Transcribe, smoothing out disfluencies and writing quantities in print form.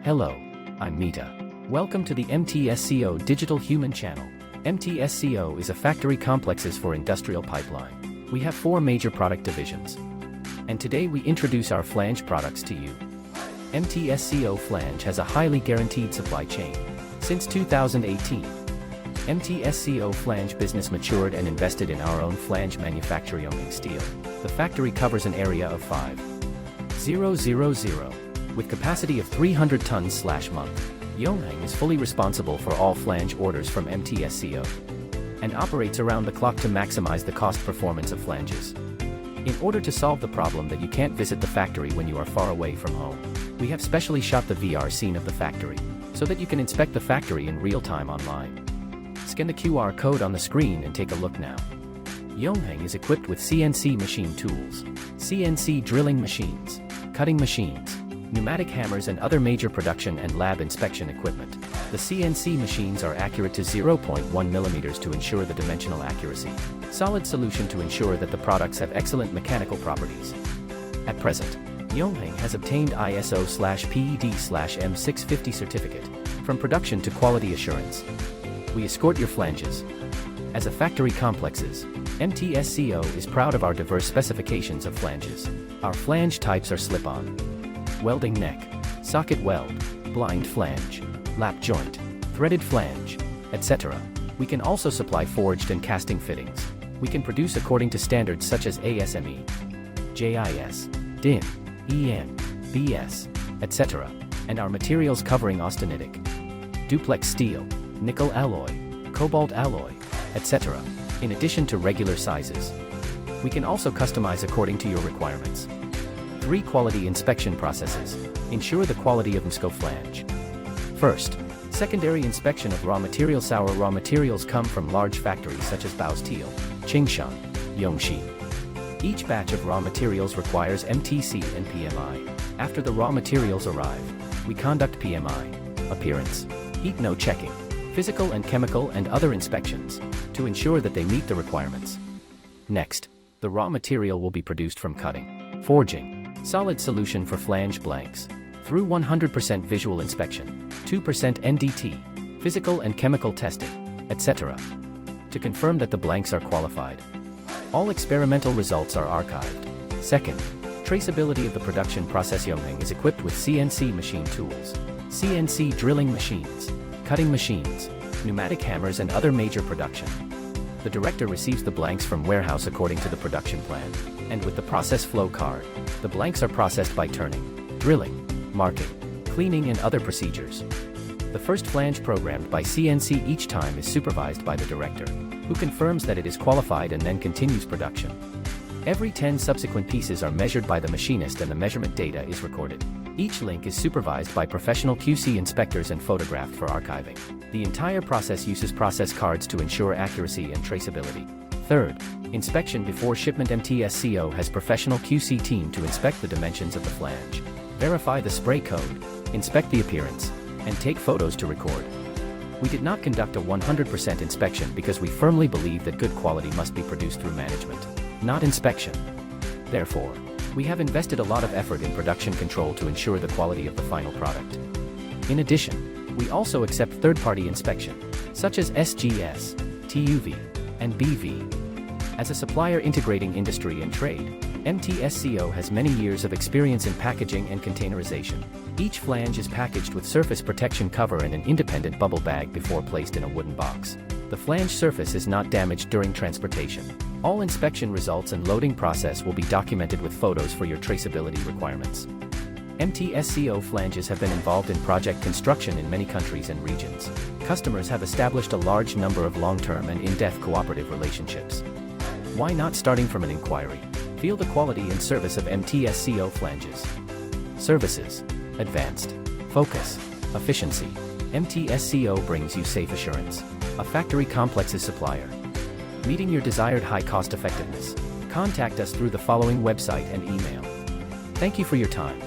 Hello, I'm Mita. Welcome to the Mtsco Digital Human Channel. Mtsco is a factory complexes for industrial pipeline. We have 4 major product divisions. And today we introduce our Flange products to you. Mtsco Flange has a highly guaranteed supply chain. Since 2018, Mtsco Flange business matured and invested in our own Flange manufacturing Yongheng steel. The factory covers an area of 5,000 with capacity of 300 tons/month. Yongheng is fully responsible for all Flange orders from Mtsco and operates around the clock to maximize the cost performance of flanges. In order to solve the problem that you can't visit the factory when you are far away from home, we have specially shot the VR scene of the factory, so that you can inspect the factory in real time online. Scan the QR code on the screen and take a look now. Yongheng is equipped with CNC machine tools, CNC drilling machines, cutting machines, pneumatic hammers and other major production and lab inspection equipment. The CNC machines are accurate to 0.1 millimeters to ensure the dimensional accuracy. Solid solution to ensure that the products have excellent mechanical properties. At present, Yongheng has obtained ISO/PED/M650 certificate from production to quality assurance. We escort your flanges. As a factory complexes, Mtsco is proud of our diverse specifications of flanges. Our flange types are slip-on, welding neck, socket weld, blind flange, lap joint, threaded flange, etc. We can also supply forged and casting fittings. We can produce according to standards such as ASME, JIS, DIN, EN, BS, etc. And our materials covering austenitic, duplex steel, nickel alloy, cobalt alloy, etc. in addition to regular sizes. We can also customize according to your requirements. 3 quality inspection processes ensure the quality of Mtsco flange. First, secondary inspection of raw materials. Our raw materials come from large factories such as Baosteel, Qingshan, Yongxi. Each batch of raw materials requires MTC and PMI. After the raw materials arrive, we conduct PMI, appearance, heat no checking, physical and chemical and other inspections to ensure that they meet the requirements. Next, the raw material will be produced from cutting, forging, solid solution for flange blanks, through 100% visual inspection, 2% NDT, physical and chemical testing, etc. to confirm that the blanks are qualified. All experimental results are archived. Second, traceability of the production process. Yongheng is equipped with CNC machine tools, CNC drilling machines, cutting machines, pneumatic hammers and other major production. The director receives the blanks from warehouse according to the production plan, and with the process flow card, the blanks are processed by turning, drilling, marking, cleaning and other procedures. The first flange programmed by CNC each time is supervised by the director, who confirms that it is qualified and then continues production. Every 10 subsequent pieces are measured by the machinist and the measurement data is recorded. Each link is supervised by professional QC inspectors and photographed for archiving. The entire process uses process cards to ensure accuracy and traceability. Third, inspection before shipment. Mtsco has professional QC team to inspect the dimensions of the flange, verify the spray code, inspect the appearance, and take photos to record. We did not conduct a 100% inspection because we firmly believe that good quality must be produced through management, not inspection. Therefore, we have invested a lot of effort in production control to ensure the quality of the final product. In addition, we also accept third-party inspection, such as SGS, TUV, and BV. As a supplier integrating industry and trade, Mtsco has many years of experience in packaging and containerization. Each flange is packaged with surface protection cover and an independent bubble bag before placed in a wooden box. The flange surface is not damaged during transportation. All inspection results and loading process will be documented with photos for your traceability requirements. Mtsco flanges have been involved in project construction in many countries and regions. Customers have established a large number of long-term and in-depth cooperative relationships. Why not starting from an inquiry? Feel the quality and service of Mtsco flanges. Services, advanced, focus, efficiency. Mtsco brings you safe assurance. A factory complexes supplier. Meeting your desired high cost effectiveness. Contact us through the following website and email. Thank you for your time.